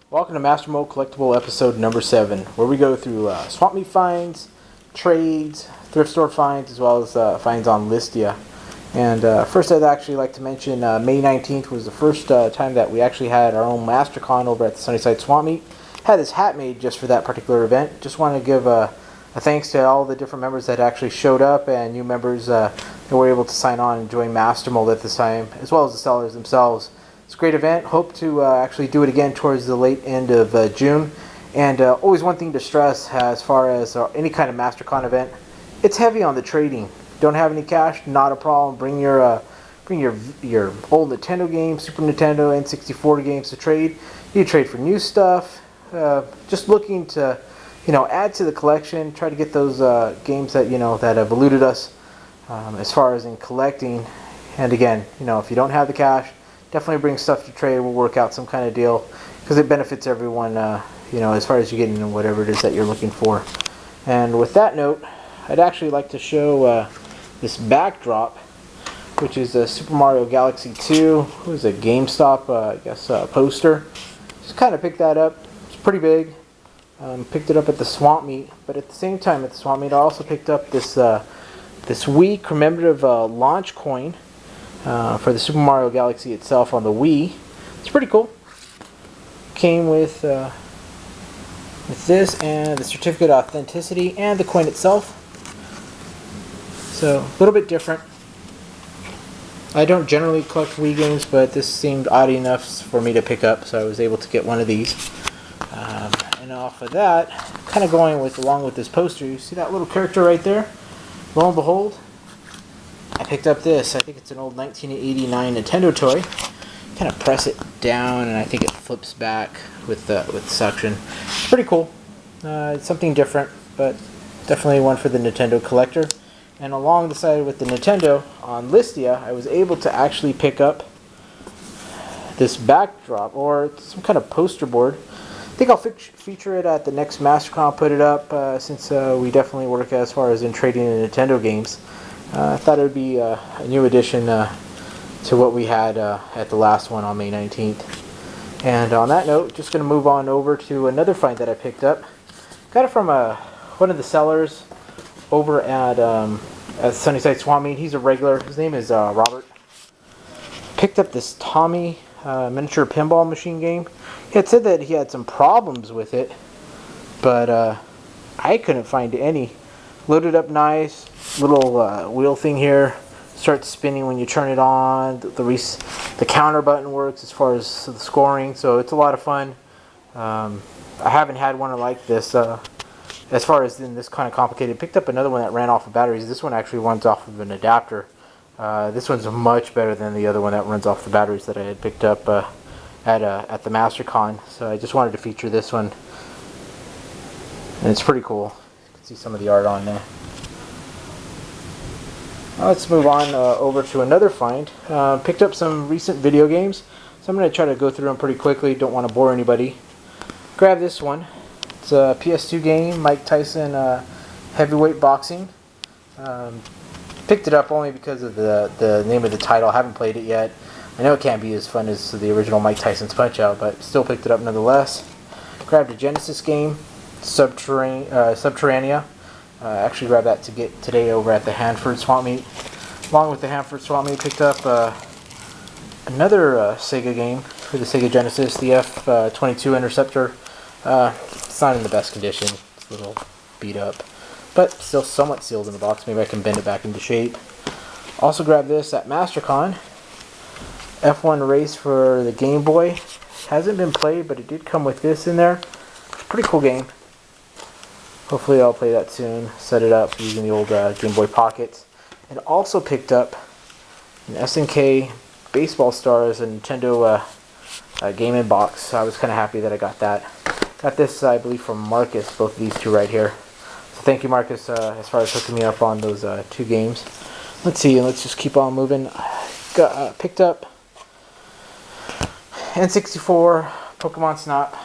Welcome to MasterMold Collectible episode number 7, where we go through swap meet finds, trades, thrift store finds, as well as finds on Listia. And first, I'd actually like to mention May 19th was the first time that we actually had our own MasterCon over at the Sunnyside Swap Meet. Had this hat made just for that particular event. Just want to give a thanks to all the different members that actually showed up and new members that were able to sign on and join MasterMold at this time, as well as the sellers themselves. It's a great event. Hope to actually do it again towards the late end of June. And always one thing to stress as far as any kind of MasterCon event, it's heavy on the trading. Don't have any cash? Not a problem. Bring your old Nintendo games, Super Nintendo, N64 games to trade. You trade for new stuff. Just looking to, add to the collection. Try to get those games that that have eluded us as far as in collecting. And again, if you don't have the cash, definitely bring stuff to trade. We'll work out some kind of deal because it benefits everyone, as far as you getting whatever it is that you're looking for. And with that note, I'd actually like to show this backdrop, which is a Super Mario Galaxy 2. It was a GameStop, poster. Just kind of picked that up. It's pretty big. Picked it up at the Swamp Meet, but at the same time at the Swamp Meet, I also picked up this Wii commemorative launch coin. For the Super Mario Galaxy itself on the Wii. It's pretty cool. Came with this and the certificate of authenticity and the coin itself. So a little bit different. I don't generally collect Wii games, but this seemed odd enough for me to pick up, so I was able to get one of these. And off of that, kind of going along with this poster, you see that little character right there? Lo and behold, I picked up this. I think it's an old 1989 Nintendo toy. Kind of press it down, and I think it flips back with suction. It's pretty cool. It's something different, but definitely one for the Nintendo collector. And along the side with the Nintendo on Listia, I was able to actually pick up this backdrop or some kind of poster board. I think I'll feature it at the next MasterCon. I'll put it up since we definitely work as far as in trading in Nintendo games. I thought it would be a new addition to what we had at the last one on May 19th. And on that note, just going to move on over to another find that I picked up. Got it from one of the sellers over at Sunnyside Swap Meet. He's a regular. His name is Robert. Picked up this Tommy miniature pinball machine game. He had said that he had some problems with it, but I couldn't find any. Loaded up nice. Little wheel thing here, starts spinning when you turn it on. The counter button works as far as the scoring, so it's a lot of fun. I haven't had one like this as far as in this kind of complicated. Picked up another one that ran off of batteries. This one actually runs off of an adapter. This one's much better than the other one that runs off the batteries that I had picked up at the MasterCon. So I just wanted to feature this one, and it's pretty cool. You can see some of the art on there. Let's move on over to another find. Picked up some recent video games, so I'm going to try to go through them pretty quickly. Don't want to bore anybody. Grab this one. It's a PS2 game, Mike Tyson Heavyweight Boxing. Picked it up only because of the name of the title. I haven't played it yet. I know it can't be as fun as the original Mike Tyson's Punch-Out, but still picked it up nonetheless. Grabbed a Genesis game, Subterranea. Actually grabbed that to get today over at the Hanford Swap Meet. Along with the Hanford Swap Meet, picked up another Sega game for the Sega Genesis, the F-22 Interceptor. It's not in the best condition. It's a little beat up, but still somewhat sealed in the box. Maybe I can bend it back into shape. Also grabbed this at MasterCon. F1 Race for the Game Boy. Hasn't been played, but it did come with this in there. Pretty cool game. Hopefully I'll play that soon. Set it up using the old Game Boy Pocket. And also picked up an SNK Baseball Stars and Nintendo Game & Box. I was kind of happy that I got that. Got this, I believe, from Marcus, both of these two right here. So thank you, Marcus, as far as hooking me up on those two games. Let's see, let's just keep on moving. Picked up N64 Pokemon Snap.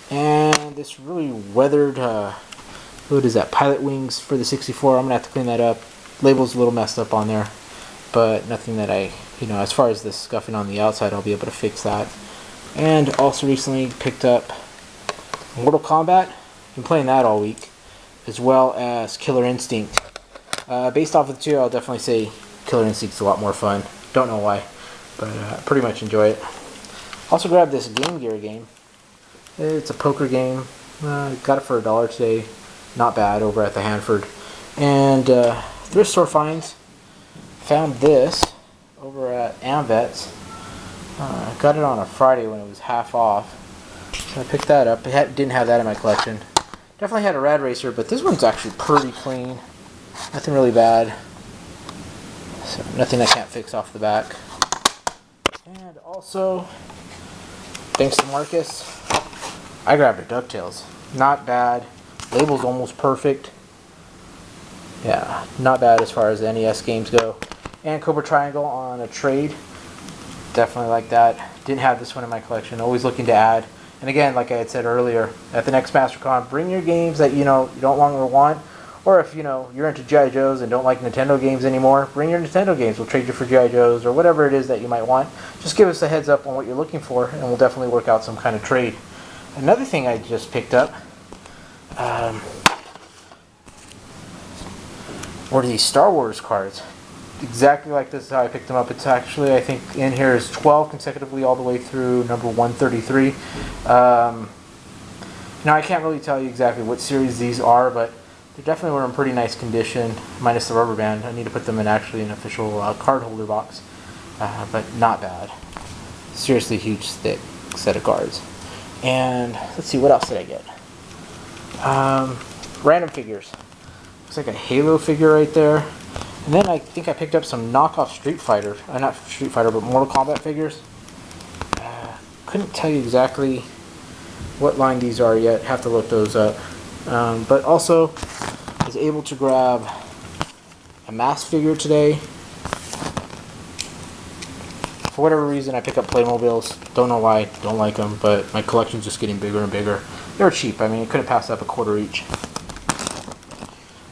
And this really weathered, what is that, Pilot Wings for the 64. I'm going to have to clean that up. Label's a little messed up on there, but nothing that I, as far as the scuffing on the outside, I'll be able to fix that. And also recently picked up Mortal Kombat. Been playing that all week, as well as Killer Instinct. Based off of the two, I'll definitely say Killer Instinct's a lot more fun. Don't know why, but pretty much enjoy it. Also grabbed this Game Gear game. It's a poker game. Got it for $1 today. Not bad, over at the Hanford. And thrift store finds. Found this over at Amvet's. Got it on a Friday when it was half off. So I picked that up. Didn't have that in my collection. Definitely had a Rad Racer, but this one's actually pretty clean. Nothing really bad. So nothing I can't fix off the back. And also, thanks to Marcus, I grabbed a DuckTales. Not bad. Label's almost perfect. Yeah, not bad as far as the NES games go. And Cobra Triangle on a trade. Definitely like that. Didn't have this one in my collection. Always looking to add. And again, like I had said earlier, at the next MasterCon, bring your games that you don't longer want. Or if you're into G.I. Joes and don't like Nintendo games anymore, bring your Nintendo games. We'll trade you for G.I. Joes or whatever it is that you might want. Just give us a heads up on what you're looking for, and we'll definitely work out some kind of trade. Another thing I just picked up were these Star Wars cards. Exactly like this is how I picked them up. It's actually, I think, in here is 12 consecutively all the way through number 133. Now, I can't really tell you exactly what series these are, but they definitely were in pretty nice condition, minus the rubber band. I need to put them in actually an official card holder box, but not bad. Seriously huge, thick set of cards. And let's see, what else did I get? Random figures. Looks like a Halo figure right there. And then I think I picked up some knockoff Street Fighter, not Street Fighter, but Mortal Kombat figures. Couldn't tell you exactly what line these are yet. Have to look those up. But also was able to grab a Mask figure today. For whatever reason, I pick up Playmobiles. Don't know why. Don't like them, but my collection's just getting bigger and bigger. They were cheap. I mean, I couldn't pass up $1 each.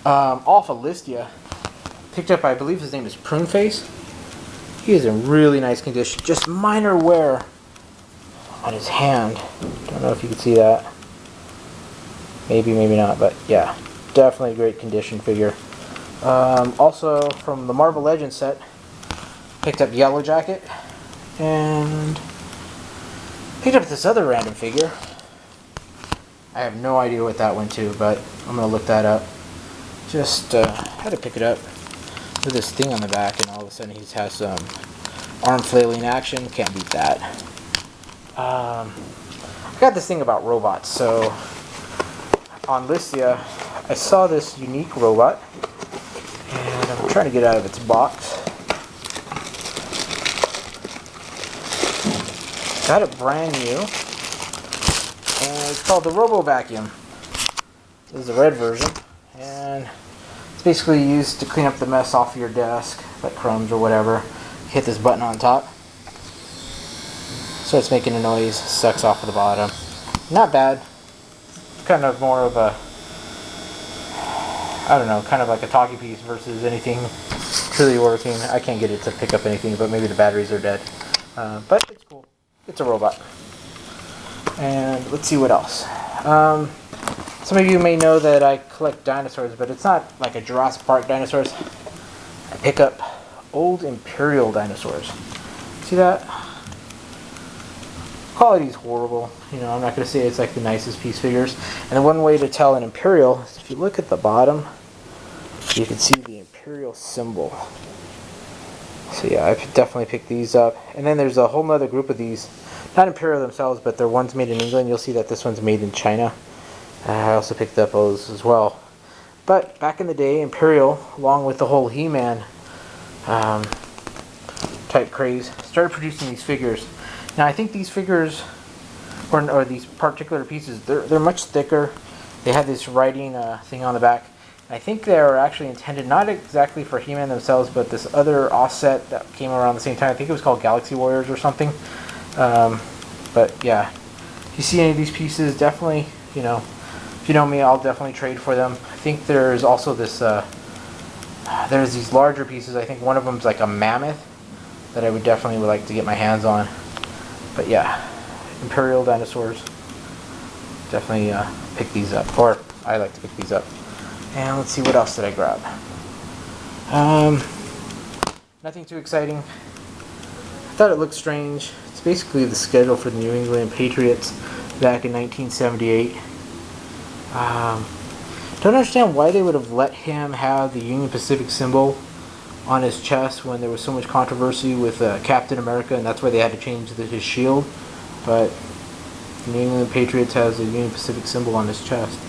Off of Listia, picked up, I believe his name is Pruneface. He is in really nice condition. Just minor wear on his hand. Don't know if you can see that. Maybe, maybe not, but yeah, definitely a great condition figure. Also, from the Marvel Legends set, picked up Yellow Jacket, and picked up this other random figure. I have no idea what that went to, but I'm going to look that up. Just had to pick it up with this thing on the back, and all of a sudden he has some arm flailing action. Can't beat that. I got this thing about robots, so on Listia, I saw this unique robot, and I'm trying to get it out of its box. Got it brand new, and it's called the Robo Vacuum. This is the red version, and it's basically used to clean up the mess off of your desk, like crumbs or whatever. Hit this button on top, starts making a noise, sucks off of the bottom. Not bad. Kind of more of a, I don't know, kind of like a talkie piece versus anything truly working. I can't get it to pick up anything, but maybe the batteries are dead. But it's cool. It's a robot. And let's see what else. Some of you may know that I collect dinosaurs, but it's not like a Jurassic Park dinosaurs. I pick up old Imperial dinosaurs. See that? Quality's horrible. I'm not going to say it's like the nicest piece figures. And the one way to tell an Imperial is if you look at the bottom, you can see the Imperial symbol. So yeah, I definitely picked these up. And then there's a whole nother group of these. Not Imperial themselves, but they're ones made in England. You'll see that this one's made in China. I also picked up those as well. But back in the day, Imperial, along with the whole He-Man type craze, started producing these figures. Now I think these figures, or these particular pieces, they're much thicker. They have this writing thing on the back. I think they're actually intended not exactly for He-Man themselves, but this other offset that came around the same time. I think it was called Galaxy Warriors or something. But yeah, if you see any of these pieces, definitely, if you know me, I'll definitely trade for them. I think there's also this, there's these larger pieces. I think one of them's like a mammoth that I would definitely like to get my hands on. But yeah, Imperial dinosaurs. Definitely pick these up, or I like to pick these up. And let's see, what else did I grab? Nothing too exciting. I thought it looked strange. It's basically the schedule for the New England Patriots back in 1978. Don't understand why they would have let him have the Union Pacific symbol on his chest when there was so much controversy with Captain America, and that's why they had to change his shield. But the New England Patriots has a Union Pacific symbol on his chest.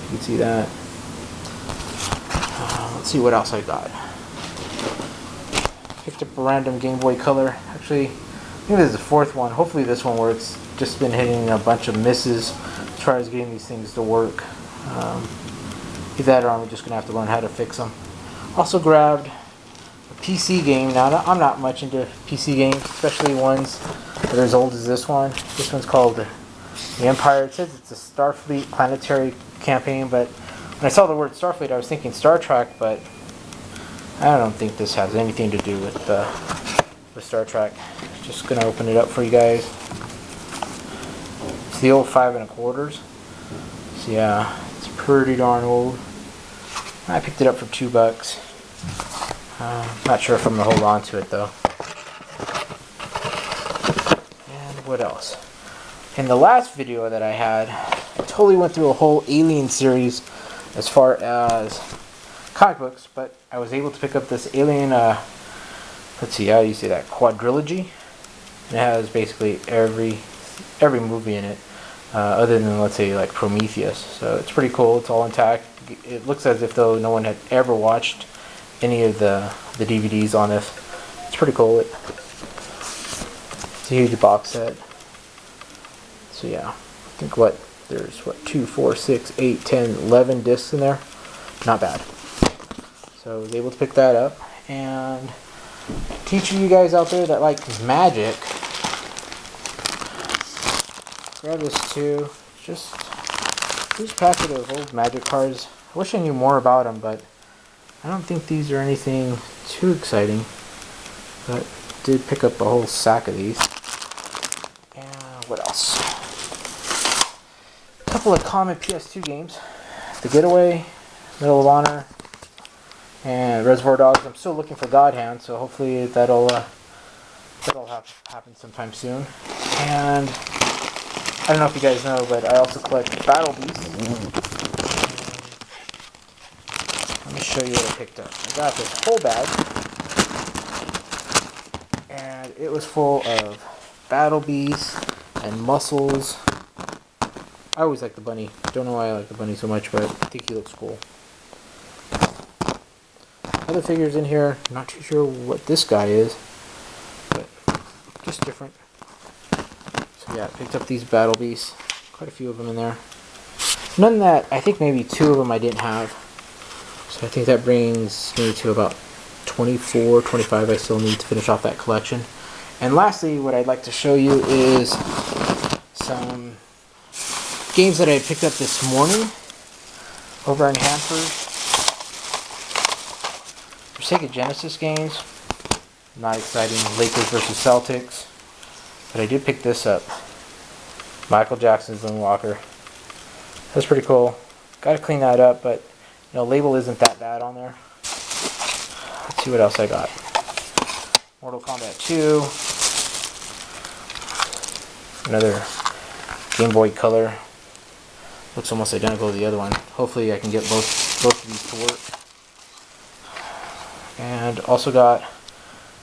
You can see that. Let's see what else I got. Picked up a random Game Boy Color. Actually, I think this is the fourth one. Hopefully this one works. Just been hitting a bunch of misses as far as getting these things to work. Either that or I'm just going to have to learn how to fix them. Also grabbed a PC game. Now, I'm not much into PC games, especially ones that are as old as this one. This one's called The Empire. It says it's a Starfleet planetary campaign, but when I saw the word Starfleet, I was thinking Star Trek, but I don't think this has anything to do with Star Trek. Just going to open it up for you guys. It's the old 5 1/4. So yeah, it's pretty darn old. I picked it up for $2. Not sure if I'm going to hold on to it though. And what else? In the last video that I had, I totally went through a whole Alien series as far as comic books, but I was able to pick up this Alien, let's see, how do you say that, quadrilogy? It has basically every movie in it, other than, let's say, like Prometheus. So it's pretty cool. It's all intact. It looks as if though no one had ever watched any of the DVDs on this. It's pretty cool. It's a huge box set. So yeah, I think there's 2, 4, 6, 8, 10, 11 discs in there. Not bad. So I was able to pick that up, and teaching you guys out there that like magic, grab this too. Just this packet of old magic cards. I wish I knew more about them, but I don't think these are anything too exciting. But did pick up a whole sack of these. And what else? A couple of common PS2 games. The Getaway, Medal of Honor, and Reservoir Dogs. I'm still looking for God Hand, so hopefully that'll happen sometime soon. And I don't know if you guys know, but I also collect Battle Beasts. Let me show you what I picked up. I got this whole bag, and it was full of Battle Beasts and muscles. I always like the bunny. Don't know why I like the bunny so much, but I think he looks cool. Other figures in here, not too sure what this guy is, but just different. So yeah, I picked up these Battle Beasts. Quite a few of them in there. None that, I think maybe 2 of them I didn't have. So I think that brings me to about 24, 25 I still need to finish off that collection. And lastly, what I'd like to show you is some games that I picked up this morning over in Hanford. Sega Genesis games. Not exciting. Lakers versus Celtics. But I did pick this up. Michael Jackson's Moonwalker. That's pretty cool. Gotta clean that up, but you know, label isn't that bad on there. Let's see what else I got. Mortal Kombat 2. Another Game Boy Color. Looks almost identical to the other one. Hopefully I can get both of these to work. And also got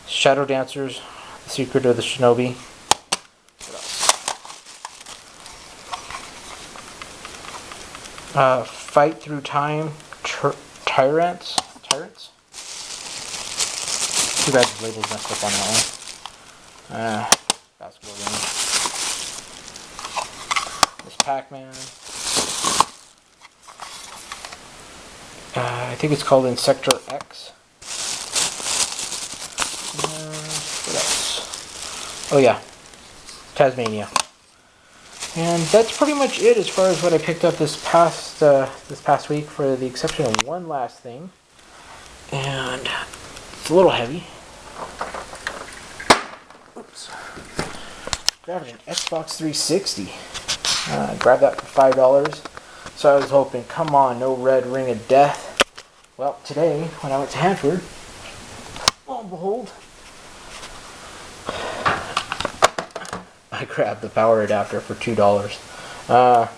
Shadow Dancers, The Secret of the Shinobi. What else? Fight Through Time, Tyrants. Too bad the label's messed up on that one. Basketball game. This Pac-Man. I think it's called Insector X. What else? Oh yeah, Tasmania. And that's pretty much it as far as what I picked up this past week, for the exception of one last thing. And it's a little heavy. Oops. grabbing an Xbox 360. Grabbed that for $5. So I was hoping, come on, no red ring of death. Well, today, when I went to Hanford, lo and behold, I grabbed the power adapter for $2.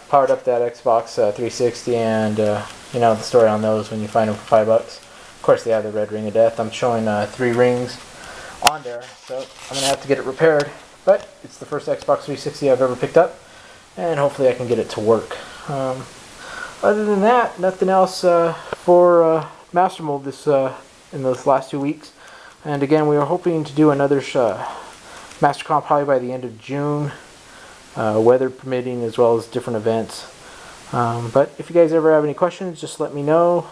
Powered up that Xbox 360, and you know the story on those when you find them for $5. Of course, they have the red ring of death. I'm showing 3 rings on there, so I'm going to have to get it repaired. But it's the first Xbox 360 I've ever picked up, and hopefully I can get it to work. Other than that, nothing else for MasterMold in those last 2 weeks. And again, we are hoping to do another MasterCon probably by the end of June, weather permitting, as well as different events. But if you guys ever have any questions, just let me know.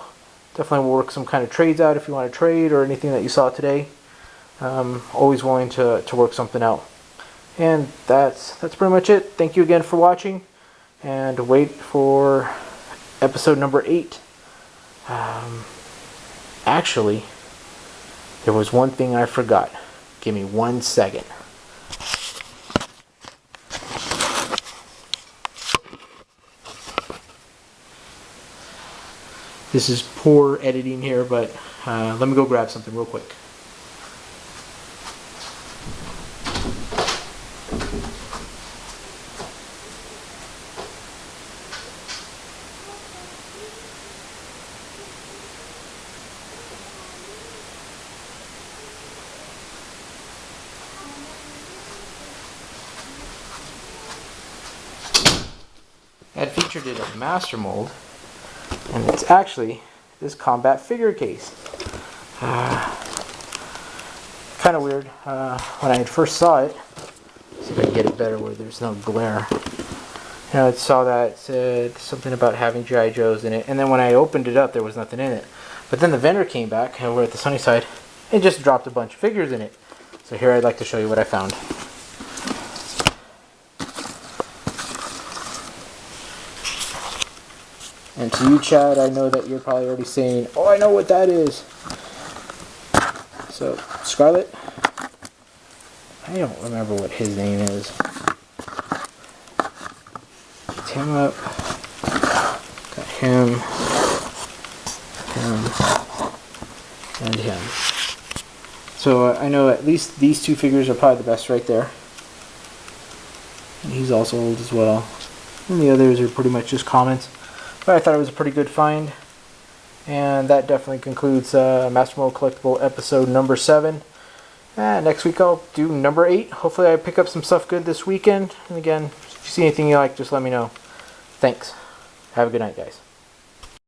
Definitely we'll work some kind of trades out if you want to trade or anything that you saw today. Always willing to work something out. And that's pretty much it. Thank you again for watching, and wait for episode number 8. Actually, there was one thing I forgot. Give me 1 second. This is poor editing here, but let me go grab something real quick. I had featured it at MasterMold, and it's actually this combat figure case. Kind of weird. When I first saw it, see if I can get it better where there's no glare. You know, I saw that it said something about having G.I. Joes in it, and then when I opened it up, there was nothing in it. But then the vendor came back, and we're at the sunny side, and just dropped a bunch of figures in it. So here I'd like to show you what I found. And to you, Chad, I know that you're probably already saying, oh, I know what that is. So, Scarlet, I don't remember what his name is. Picked him up. Got him, and him. So, I know at least these 2 figures are probably the best right there. And he's also old as well. And the others are pretty much just commons. But I thought it was a pretty good find. And that definitely concludes MasterMold Collectible episode number 7. And next week I'll do number 8. Hopefully I pick up some stuff good this weekend. And again, if you see anything you like, just let me know. Thanks. Have a good night, guys.